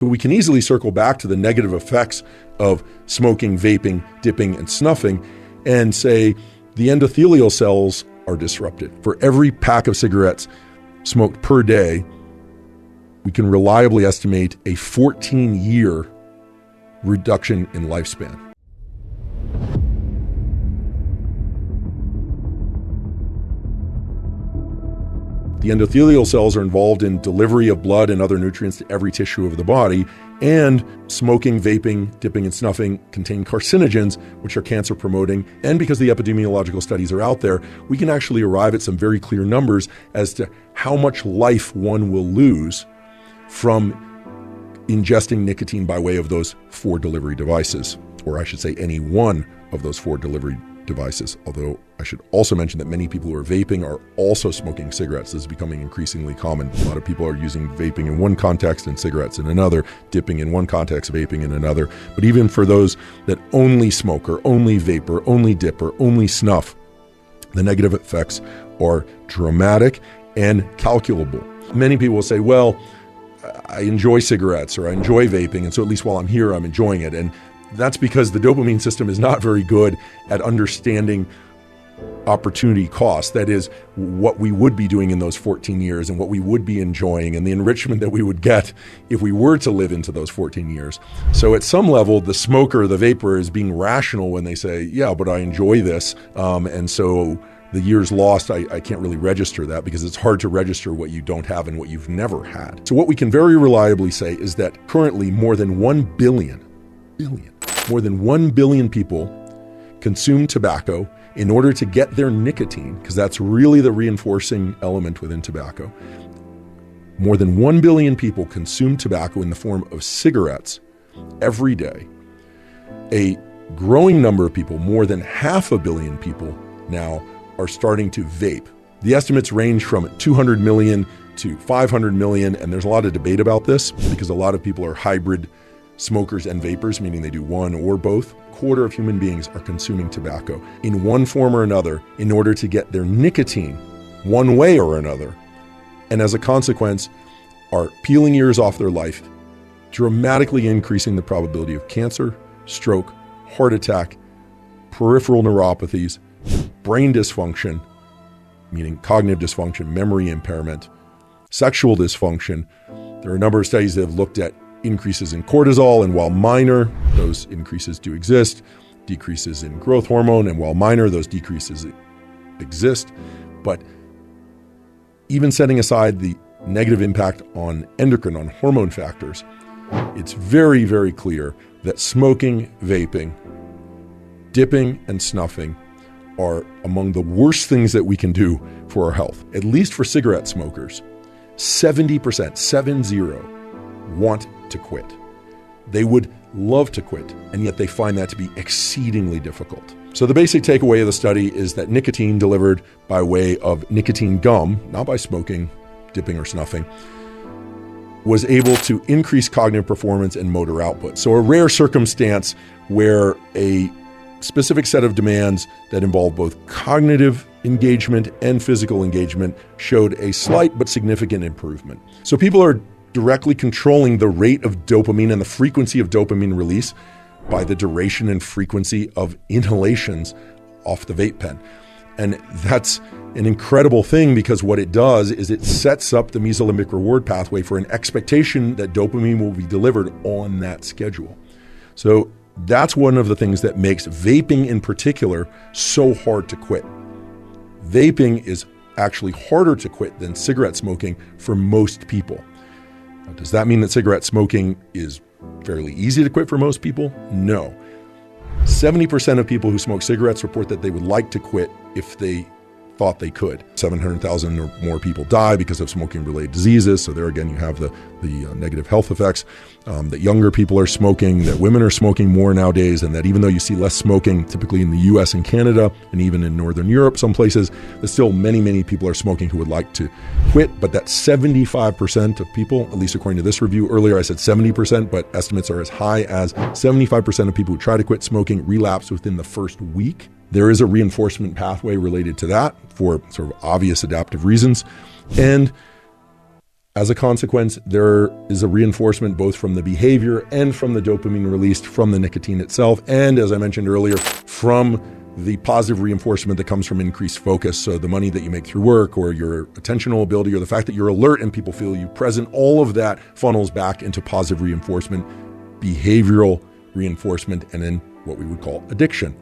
But we can easily circle back to the negative effects of smoking, vaping, dipping, and snuffing and say the endothelial cells are disrupted. For every pack of cigarettes smoked per day, we can reliably estimate a 14-year reduction in lifespan. The endothelial cells are involved in delivery of blood and other nutrients to every tissue of the body, and smoking, vaping, dipping, and snuffing contain carcinogens, which are cancer-promoting. And because the epidemiological studies are out there, we can actually arrive at some very clear numbers as to how much life one will lose from ingesting nicotine by way of those 4 delivery devices, or I should say any one of those 4 delivery devices. Although I should also mention that many people who are vaping are also smoking cigarettes. This is becoming increasingly common. A lot of people are using vaping in one context and cigarettes in another, dipping in one context, vaping in another. But even for those that only smoke or only vape or only dip or only snuff, the negative effects are dramatic and calculable. Many people will say, well, I enjoy cigarettes or I enjoy vaping, and so at least while I'm here, I'm enjoying it. And that's because the dopamine system is not very good at understanding opportunity cost. That is, what we would be doing in those 14 years and what we would be enjoying and the enrichment that we would get if we were to live into those 14 years. So at some level, the smoker, the vapor is being rational when they say, yeah, but I enjoy this. And so the years lost, I can't really register that because it's hard to register what you don't have and what you've never had. So what we can very reliably say is that currently more than 1 billion people consume tobacco in order to get their nicotine, because that's really the reinforcing element within tobacco. More than 1 billion people consume tobacco in the form of cigarettes every day. A growing number of people, more than 500 million people now, are starting to vape. The estimates range from 200 million to 500 million, and there's a lot of debate about this because a lot of people are hybrid smokers and vapors, meaning they do one or both. A quarter of human beings are consuming tobacco in one form or another in order to get their nicotine one way or another, and as a consequence are peeling years off their life, dramatically increasing the probability of cancer, stroke, heart attack, peripheral neuropathies, brain dysfunction, meaning cognitive dysfunction, memory impairment, sexual dysfunction. There are a number of studies that have looked at increases in cortisol, and while minor, those increases do exist. Decreases in growth hormone, and while minor, those decreases exist. But even setting aside the negative impact on endocrine, on hormone factors, it's very, very clear that smoking, vaping, dipping, and snuffing are among the worst things that we can do for our health. At least for cigarette smokers, 70%, 70, want to quit. They would love to quit, and yet they find that to be exceedingly difficult. So the basic takeaway of the study is that nicotine delivered by way of nicotine gum, not by smoking, dipping, or snuffing, was able to increase cognitive performance and motor output. So a rare circumstance where a specific set of demands that involve both cognitive engagement and physical engagement showed a slight but significant improvement. So people are directly controlling the rate of dopamine and the frequency of dopamine release by the duration and frequency of inhalations off the vape pen. And that's an incredible thing because what it does is it sets up the mesolimbic reward pathway for an expectation that dopamine will be delivered on that schedule. So that's one of the things that makes vaping in particular so hard to quit. Vaping is actually harder to quit than cigarette smoking for most people. Now, does that mean that cigarette smoking is fairly easy to quit for most people? No. 70% of people who smoke cigarettes report that they would like to quit if they thought they could. 700,000 or more people die because of smoking-related diseases. So there again, you have the negative health effects. That younger people are smoking, that women are smoking more nowadays, and that even though you see less smoking, typically in the US and Canada, and even in Northern Europe, some places, there's still many, many people are smoking who would like to quit. But that 75% of people, at least according to this review, earlier I said 70%, but estimates are as high as 75% of people who try to quit smoking relapse within the first week. There is a reinforcement pathway related to that for sort of obvious adaptive reasons. And As a consequence, there is a reinforcement both from the behavior and from the dopamine released from the nicotine itself, and as I mentioned earlier, from the positive reinforcement that comes from increased focus. So the money that you make through work, or your attentional ability, or the fact that you're alert and people feel you present, all of that funnels back into positive reinforcement, behavioral reinforcement, and then what we would call addiction.